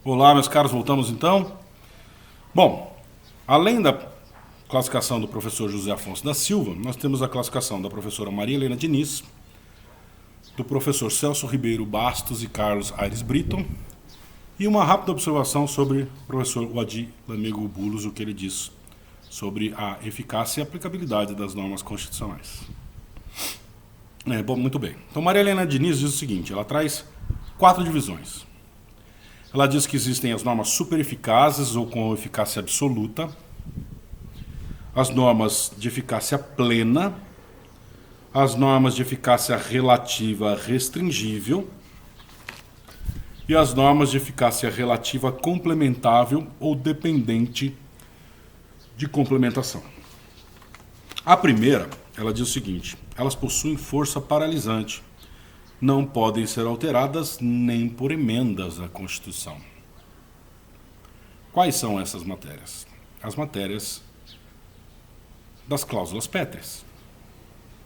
Olá, meus caros, voltamos então. Bom, além da classificação do professor José Afonso da Silva, nós temos a classificação da professora Maria Helena Diniz, do professor Celso Ribeiro Bastos e Carlos Aires Brito, e uma rápida observação sobre o professor Wadi Lamego Bulos, o que ele diz sobre a eficácia e aplicabilidade das normas constitucionais. Bom, muito bem. Então, Maria Helena Diniz diz o seguinte, ela traz 4 divisões. Ela diz que existem as normas super eficazes ou com eficácia absoluta, as normas de eficácia plena, as normas de eficácia relativa restringível e as normas de eficácia relativa complementável ou dependente de complementação. A primeira, ela diz o seguinte, elas possuem força paralisante, não podem ser alteradas nem por emendas à Constituição. Quais são essas matérias? As matérias das cláusulas pétreas.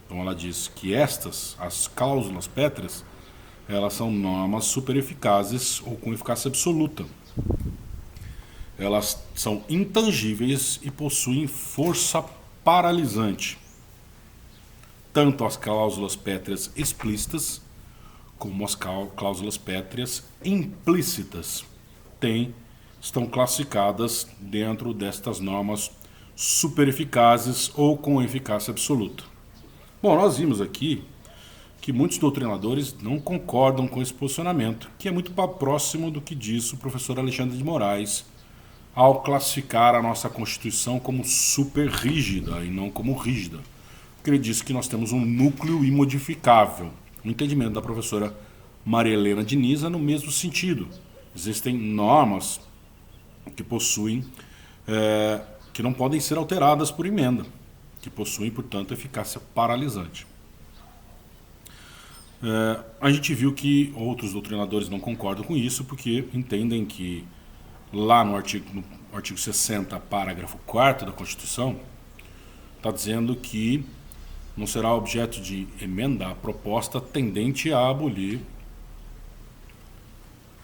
Então ela diz que as cláusulas pétreas, elas são normas super eficazes ou com eficácia absoluta. Elas são intangíveis e possuem força paralisante. Tanto as cláusulas pétreas explícitas como as cláusulas pétreas implícitas estão classificadas dentro destas normas super eficazes ou com eficácia absoluta. Bom, nós vimos aqui que muitos doutrinadores não concordam com esse posicionamento, que é muito próximo do que disse o professor Alexandre de Moraes ao classificar a nossa Constituição como super rígida e não como rígida. Porque ele disse que nós temos um núcleo imodificável. O entendimento da professora Maria Helena Diniz é no mesmo sentido. Existem normas que possuem, que não podem ser alteradas por emenda, que possuem, portanto, eficácia paralisante. A gente viu que outros doutrinadores não concordam com isso, porque entendem que lá no artigo 60, parágrafo 4º da Constituição, está dizendo que não será objeto de emenda a proposta tendente a abolir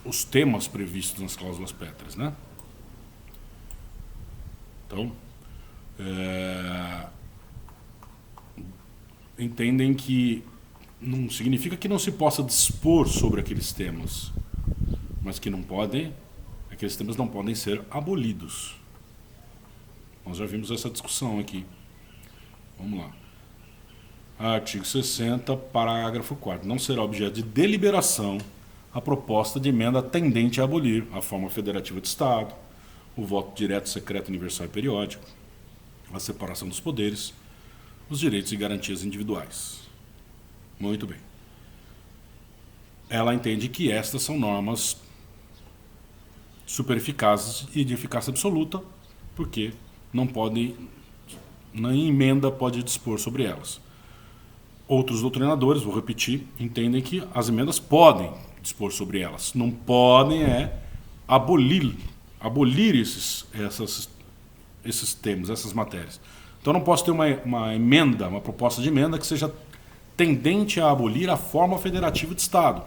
os temas previstos nas cláusulas pétreas, né? Então, entendem que não significa que não se possa dispor sobre aqueles temas, mas que aqueles temas não podem ser abolidos. Nós já vimos essa discussão aqui. Vamos lá. Artigo 60, parágrafo 4º. Não será objeto de deliberação a proposta de emenda tendente a abolir a forma federativa de Estado, o voto direto, secreto, universal e periódico, a separação dos poderes, os direitos e garantias individuais. Muito bem. Ela entende que estas são normas super eficazes e de eficácia absoluta, porque nem emenda pode dispor sobre elas. Outros doutrinadores, vou repetir, entendem que as emendas podem dispor sobre elas. Não podem abolir esses temas, essas matérias. Então não posso ter uma emenda, uma proposta de emenda que seja tendente a abolir a forma federativa de Estado.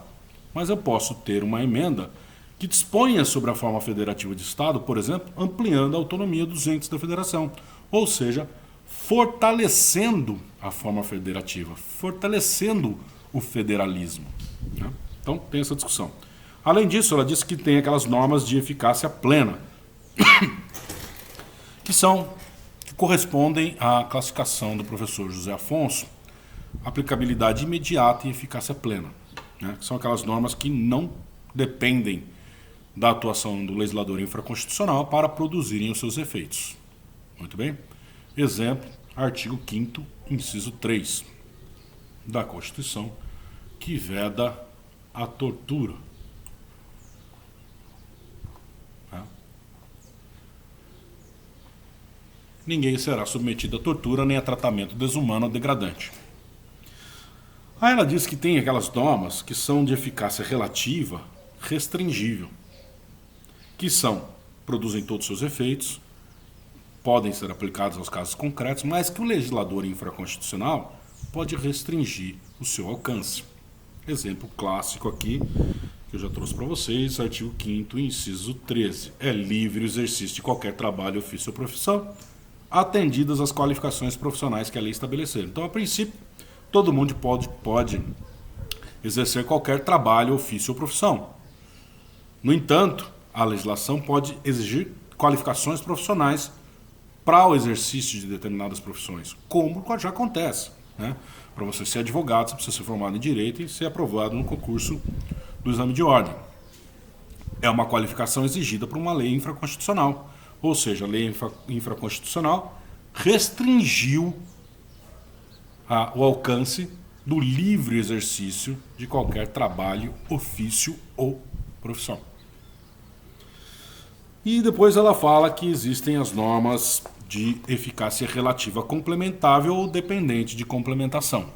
Mas eu posso ter uma emenda que disponha sobre a forma federativa de Estado, por exemplo, ampliando a autonomia dos entes da federação. Ou seja, fortalecendo a forma federativa, fortalecendo o federalismo. Né? Então, tem essa discussão. Além disso, ela diz que tem aquelas normas de eficácia plena, que correspondem à classificação do professor José Afonso, aplicabilidade imediata e eficácia plena. Né? Que são aquelas normas que não dependem da atuação do legislador infraconstitucional para produzirem os seus efeitos. Muito bem? Exemplo, artigo 5º, inciso 3 da Constituição, que veda a tortura. Ninguém será submetido a tortura nem a tratamento desumano ou degradante. Aí ela diz que tem aquelas normas que são de eficácia relativa restringível, que produzem todos os seus efeitos, podem ser aplicados aos casos concretos, mas que o legislador infraconstitucional pode restringir o seu alcance. Exemplo clássico aqui, que eu já trouxe para vocês, artigo 5º, inciso 13. É livre o exercício de qualquer trabalho, ofício ou profissão, atendidas as qualificações profissionais que a lei estabelecer. Então, a princípio, todo mundo pode exercer qualquer trabalho, ofício ou profissão. No entanto, a legislação pode exigir qualificações profissionais para o exercício de determinadas profissões, como já acontece, né? Para você ser advogado, você precisa ser formado em direito e ser aprovado no concurso do exame de ordem. É uma qualificação exigida por uma lei infraconstitucional. Ou seja, a lei infraconstitucional restringiu o alcance do livre exercício de qualquer trabalho, ofício ou profissão. E depois ela fala que existem as normas de eficácia relativa complementável ou dependente de complementação,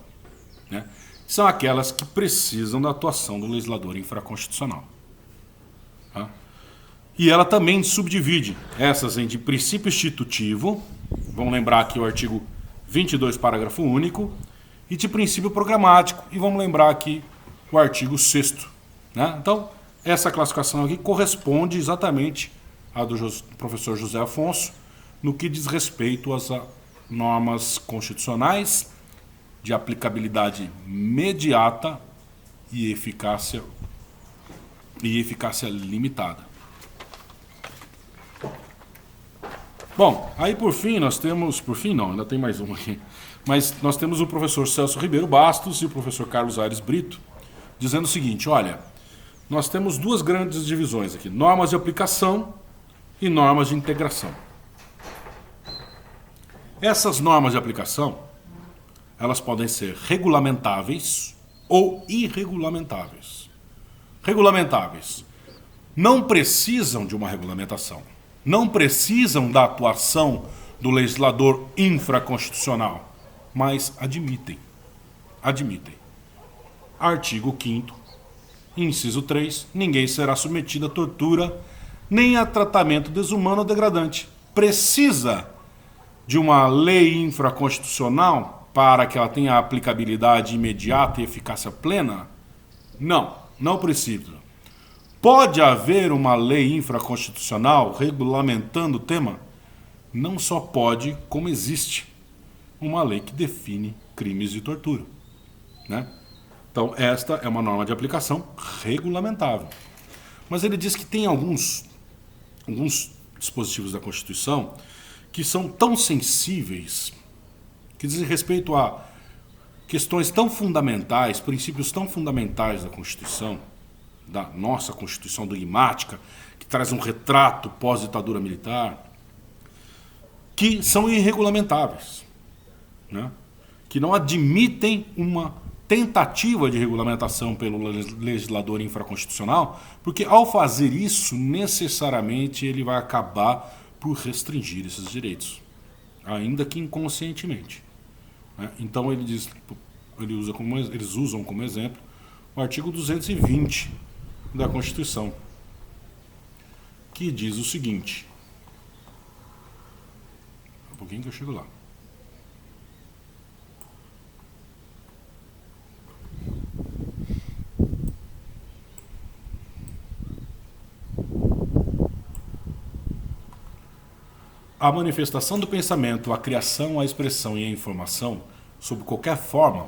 né? São aquelas que precisam da atuação do legislador infraconstitucional. Tá? E ela também subdivide essas em de princípio institutivo, vamos lembrar aqui o artigo 22, parágrafo único, e de princípio programático, e vamos lembrar aqui o artigo 6º. Né? Então, essa classificação aqui corresponde exatamente à do professor José Afonso, no que diz respeito às normas constitucionais de aplicabilidade imediata e eficácia limitada. Bom, aí por fim nós temos, por fim não, ainda tem mais um aqui, mas nós temos o professor Celso Ribeiro Bastos e o professor Carlos Aires Brito, dizendo o seguinte: olha, nós temos duas grandes divisões aqui, normas de aplicação e normas de integração. Essas normas de aplicação, elas podem ser regulamentáveis ou irregulamentáveis. Regulamentáveis não precisam de uma regulamentação, não precisam da atuação do legislador infraconstitucional, mas admitem. Artigo 5º, inciso 3, ninguém será submetido a tortura nem a tratamento desumano ou degradante. Precisa de uma lei infraconstitucional para que ela tenha aplicabilidade imediata e eficácia plena? Não, não precisa. Pode haver uma lei infraconstitucional regulamentando o tema? Não só pode, como existe uma lei que define crimes de tortura, né? Então, esta é uma norma de aplicação regulamentável. Mas ele diz que tem alguns dispositivos da Constituição que são tão sensíveis, que dizem respeito a questões tão fundamentais, princípios tão fundamentais da Constituição, da nossa Constituição dogmática, que traz um retrato pós-ditadura militar, que são irregulamentáveis, né? Que não admitem uma tentativa de regulamentação pelo legislador infraconstitucional, porque ao fazer isso, necessariamente ele vai acabar por restringir esses direitos, ainda que inconscientemente, né? Então eles usam como exemplo o artigo 220 da Constituição, que diz o seguinte, um pouquinho que eu chego lá. A manifestação do pensamento, a criação, a expressão e a informação, sob qualquer forma,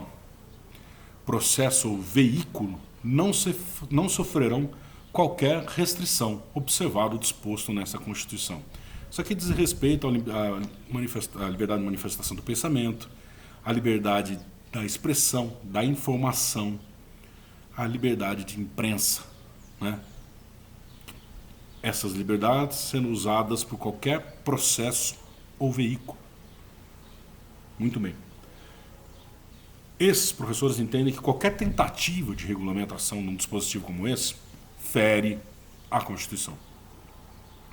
processo ou veículo, não sofrerão qualquer restrição, observado o disposto nessa Constituição. Isso aqui diz respeito à liberdade de manifestação do pensamento, à liberdade da expressão, da informação, à liberdade de imprensa, né? Essas liberdades sendo usadas por qualquer processo ou veículo. Muito bem. Esses professores entendem que qualquer tentativa de regulamentação num dispositivo como esse fere a Constituição,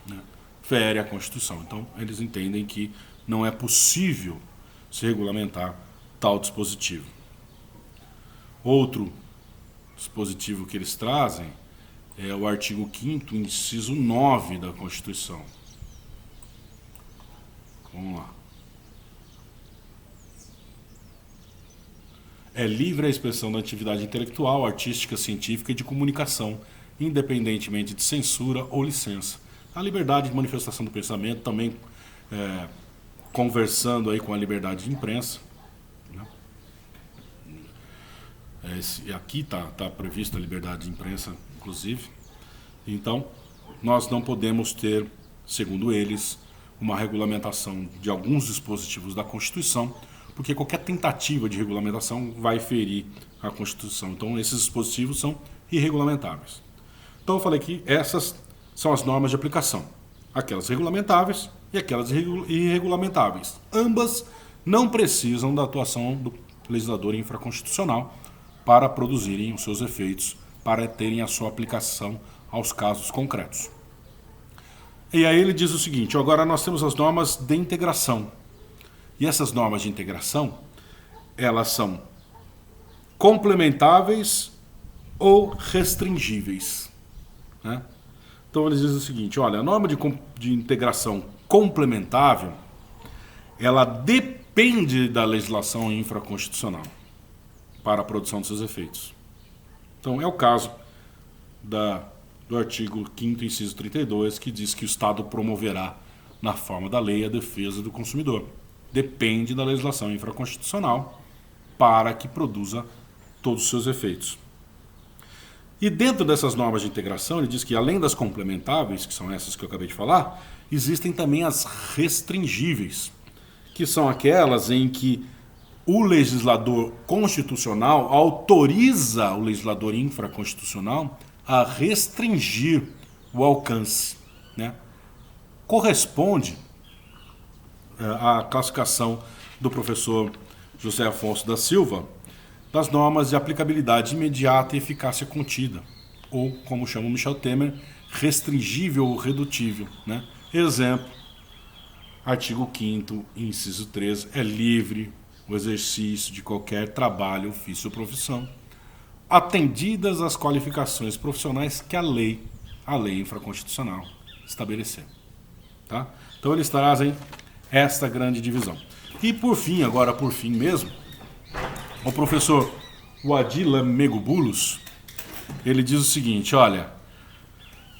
né? Fere a Constituição. Então, eles entendem que não é possível se regulamentar tal dispositivo. Outro dispositivo que eles trazem é o artigo 5º, inciso 9 da Constituição. Vamos lá. É livre a expressão da atividade intelectual, artística, científica e de comunicação, independentemente de censura ou licença. A liberdade de manifestação do pensamento também conversando aí com a liberdade de imprensa. Né? Aqui está prevista a liberdade de imprensa, inclusive. Então, nós não podemos ter, segundo eles, uma regulamentação de alguns dispositivos da Constituição, porque qualquer tentativa de regulamentação vai ferir a Constituição. Então, esses dispositivos são irregulamentáveis. Então, eu falei que essas são as normas de aplicação. Aquelas regulamentáveis e aquelas irregulamentáveis. Ambas não precisam da atuação do legislador infraconstitucional para produzirem os seus efeitos, para terem a sua aplicação aos casos concretos. E aí ele diz o seguinte: agora nós temos as normas de integração. E essas normas de integração, elas são complementáveis ou restringíveis. Né? Então eles dizem o seguinte: olha, a norma de integração complementável, ela depende da legislação infraconstitucional para a produção de seus efeitos. Então é o caso do artigo 5º, inciso 32, que diz que o Estado promoverá, na forma da lei, a defesa do consumidor. Depende da legislação infraconstitucional para que produza todos os seus efeitos. E dentro dessas normas de integração, ele diz que, além das complementáveis, que são essas que eu acabei de falar, existem também as restringíveis, que são aquelas em que o legislador constitucional autoriza o legislador infraconstitucional a restringir o alcance. Né? Corresponde à classificação do professor José Afonso da Silva das normas de aplicabilidade imediata e eficácia contida, ou, como chama o Michel Temer, restringível ou redutível. Né? Exemplo, artigo 5º, inciso 13, é livre o exercício de qualquer trabalho, ofício ou profissão, atendidas as qualificações profissionais que a lei infraconstitucional estabelecer. Tá? Então eles trazem esta grande divisão. E por fim, agora por fim mesmo, o professor Wadila Megubulos, ele diz o seguinte: olha,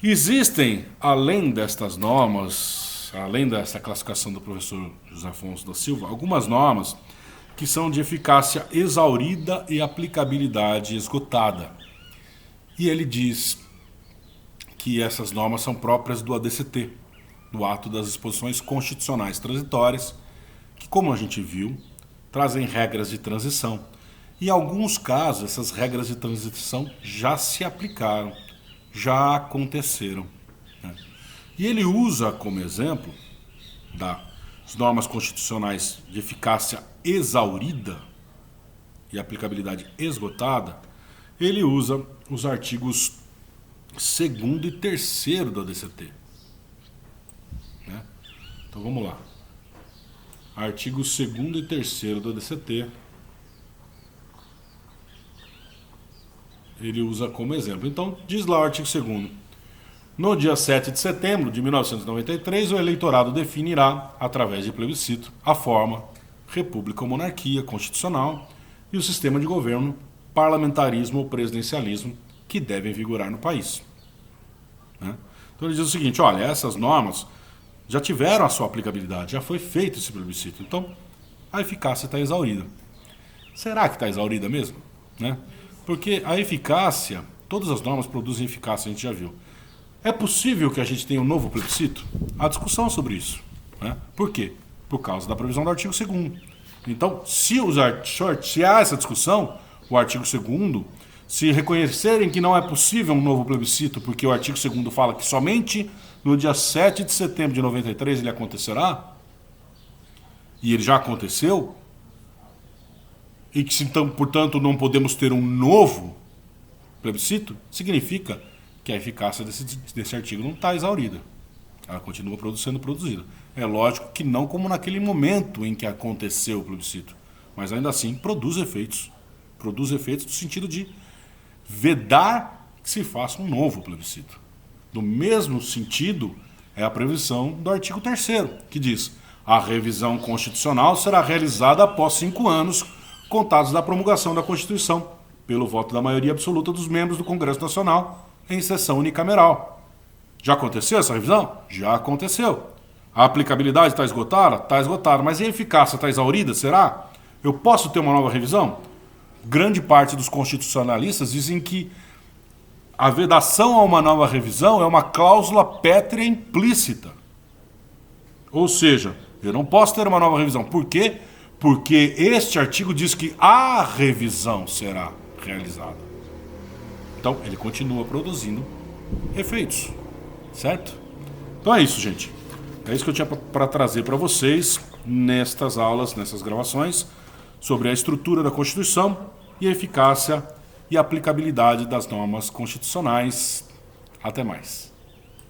existem, além destas normas, além dessa classificação do professor José Afonso da Silva, algumas normas que são de eficácia exaurida e aplicabilidade esgotada. E ele diz que essas normas são próprias do ADCT, do Ato das Disposições Constitucionais Transitórias, que, como a gente viu, trazem regras de transição. E em alguns casos, essas regras de transição já se aplicaram, já aconteceram. Né? E ele usa como exemplo das normas constitucionais de eficácia exaurida e aplicabilidade esgotada, ele usa os artigos 2º e 3º do ADCT. Né? Então vamos lá. Artigos 2º e 3º do ADCT. Ele usa como exemplo. Então, diz lá o artigo 2º. No dia 7 de setembro de 1993, o eleitorado definirá, através de plebiscito, a forma, república ou monarquia constitucional e o sistema de governo, parlamentarismo ou presidencialismo que devem vigorar no país. Né? Então ele diz o seguinte: olha, essas normas já tiveram a sua aplicabilidade, já foi feito esse plebiscito, então a eficácia está exaurida. Será que está exaurida mesmo? Né? Porque a eficácia, todas as normas produzem eficácia, a gente já viu. É possível que a gente tenha um novo plebiscito? Há discussão sobre isso. Né? Por quê? Por causa da previsão do artigo 2º. Então, se há essa discussão, o artigo 2º, se reconhecerem que não é possível um novo plebiscito, porque o artigo 2º fala que somente no dia 7 de setembro de 93 ele acontecerá, e ele já aconteceu, e que, então, portanto, não podemos ter um novo plebiscito, significa que a eficácia desse artigo não está exaurida. Ela continua sendo produzida. É lógico que não como naquele momento em que aconteceu o plebiscito, mas ainda assim produz efeitos. Produz efeitos no sentido de vedar que se faça um novo plebiscito. No mesmo sentido é a previsão do artigo 3º, que diz: a revisão constitucional será realizada após 5 anos, contados da promulgação da Constituição, pelo voto da maioria absoluta dos membros do Congresso Nacional, em sessão unicameral. Já aconteceu essa revisão? Já aconteceu. A aplicabilidade está esgotada? Está esgotada. Mas a eficácia está exaurida? Será? Eu posso ter uma nova revisão? Grande parte dos constitucionalistas dizem que a vedação a uma nova revisão é uma cláusula pétrea implícita. Ou seja, eu não posso ter uma nova revisão. Por quê? Porque este artigo diz que a revisão será realizada. Então, ele continua produzindo efeitos. Certo? Então é isso, gente. É isso que eu tinha para trazer para vocês nestas aulas, nessas gravações, sobre a estrutura da Constituição e a eficácia e aplicabilidade das normas constitucionais. Até mais.